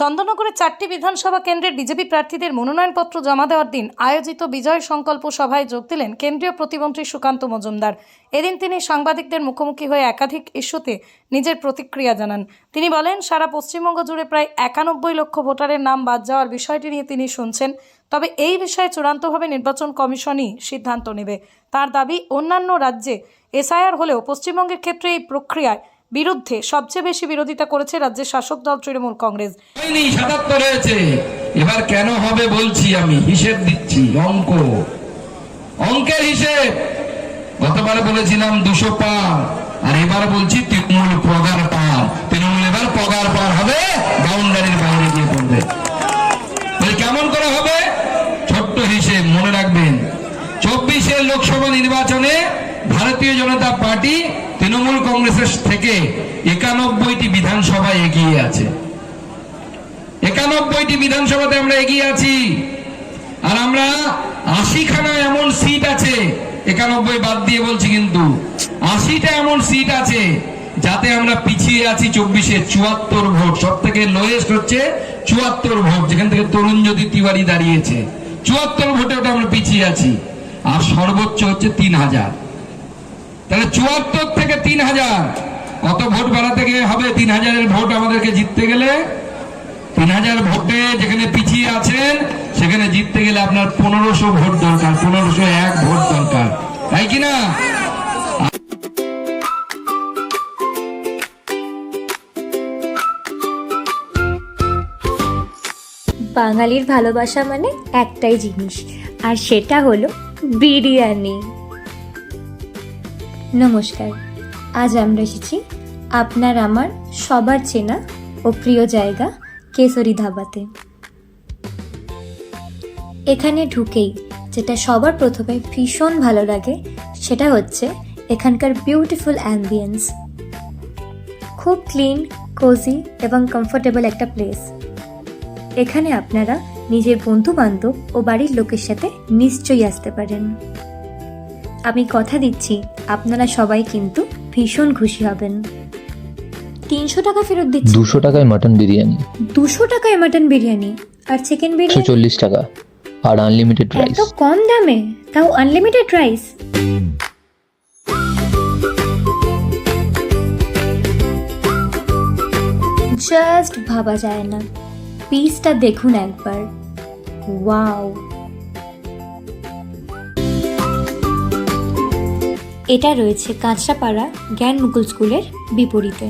চন্দননগরের 4টি বিধানসভা কেন্দ্রের বিজেপি প্রার্থীদের মনোনয়নপত্র জমা দেওয়ার দিন আয়োজিত বিজয় সংকল্প সভায় যোগ দিলেন কেন্দ্রীয় প্রতিমন্ত্রী সুকান্ত মজুমদার। এদিন তিনি সাংবাদিকদের মুখোমুখি হয়ে একাধিক ইস্যুতে নিজের প্রতিক্রিয়া জানান। তিনি বলেন, সারা পশ্চিমবঙ্গ জুড়ে প্রায় 91 লক্ষ ভোটারের নাম বাদ যাওয়ার বিষয়টি নিয়ে তিনি শুনছেন, তবে এই বিষয়ে চূড়ান্তভাবে নির্বাচন কমিশনই সিদ্ধান্ত নেবে। তার দাবি, অন্যান্য রাজ্যে এসআইআর হলেও পশ্চিমবঙ্গের ক্ষেত্রে এই প্রক্রিয়ায় বিরুদ্ধে সবচেয়ে বেশি বিরোধিতা করেছে রাজ্যের শাসক দল তৃণমূল কংগ্রেস। 77 হয়েছে, এবার কেন হবে বলছি, আমি হিসেব দিচ্ছি, অঙ্কের হিসেব। গতবার বলেছিলাম 200 পার, আর এবার বলছি তৃণমূল পগার পার। তৃণমূল এবার পগার পার হবে, বাউন্ডারির বাইরে গিয়ে পড়বে। কেমন করে হবে? ছোট্ট হিসেব মনে রাখবেন, 24-এর লোকসভা নির্বাচনে ভারতীয় জনতা পার্টি তৃণমূল কংগ্রেসের থেকে 91টি বিধানসভায় এগিয়ে আছে। 91টি বিধানসভাতে আমরা এগিয়ে আছি, আর আমরা 80খানা এমন সিট আছে, 91 বাদ দিয়ে বলছি, কিন্তু 80টা এমন সিট আছে যাতে আমরা পিছিয়ে আছি। 24-এ 74 ভোট, সব থেকে লোয়েস্ট হচ্ছে 74 ভোট, যেখান থেকে তরুণজ্যোতি তিওয়ারি দাঁড়িয়েছে। 74 ভোটে ওটা আমরা পিছিয়ে আছি, আর সর্বোচ্চ হচ্ছে 3000। তাহলে 74 থেকে 3000 কত ভোট বাড়াতে গেলে হবে? 3000-এর ভোট আমাদেরকে জিততে গেলে, 3000 ভোটে যেখানে পিছিয়ে আছেন সেখানে জিততে গেলে আপনার 1500 ভোট দরকার, 1501 ভোট দরকার, তাই কিনা? বাঙালির ভালোবাসা মানে একটাই জিনিস, আর সেটা হলো বিরিয়ানি। নমস্কার, আজ আমরা এসেছি আপনার আমার সবার চেনা ও প্রিয় জায়গা কেশরী ধাবাতে। এখানে ঢুকেই যেটা সবার প্রথমে ভীষণ ভালো লাগে সেটা হচ্ছে এখানকার বিউটিফুল অ্যাম্বিয়েন্স। খুব ক্লিন, কোজি এবং কমফোর্টেবল একটা প্লেস। এখানে আপনারা নিজের বন্ধু বান্ধব ও বাড়ির লোকের সাথে নিশ্চয়ই আসতে পারেন। আমি কথা দিচ্ছি আপনারা সবাই কিন্তু ভীষণ খুশি হবেন। 300 টাকা ফেরত দিচ্ছি। 200 টাকায় মাটন বিরিয়ানি। 200 টাকায় মাটন বিরিয়ানি আর চিকেন বিরিয়ানি 140 টাকা, আর আনলিমিটেড রাইস। এত কম দামে, তাও আনলিমিটেড রাইস। জাস্ট ভাবা যায় না, পিসটা দেখুন একবার, ওয়াও। এটা রয়েছে কাঁচরাপাড়া জ্ঞান মুকুল স্কুলের বিপরীতে।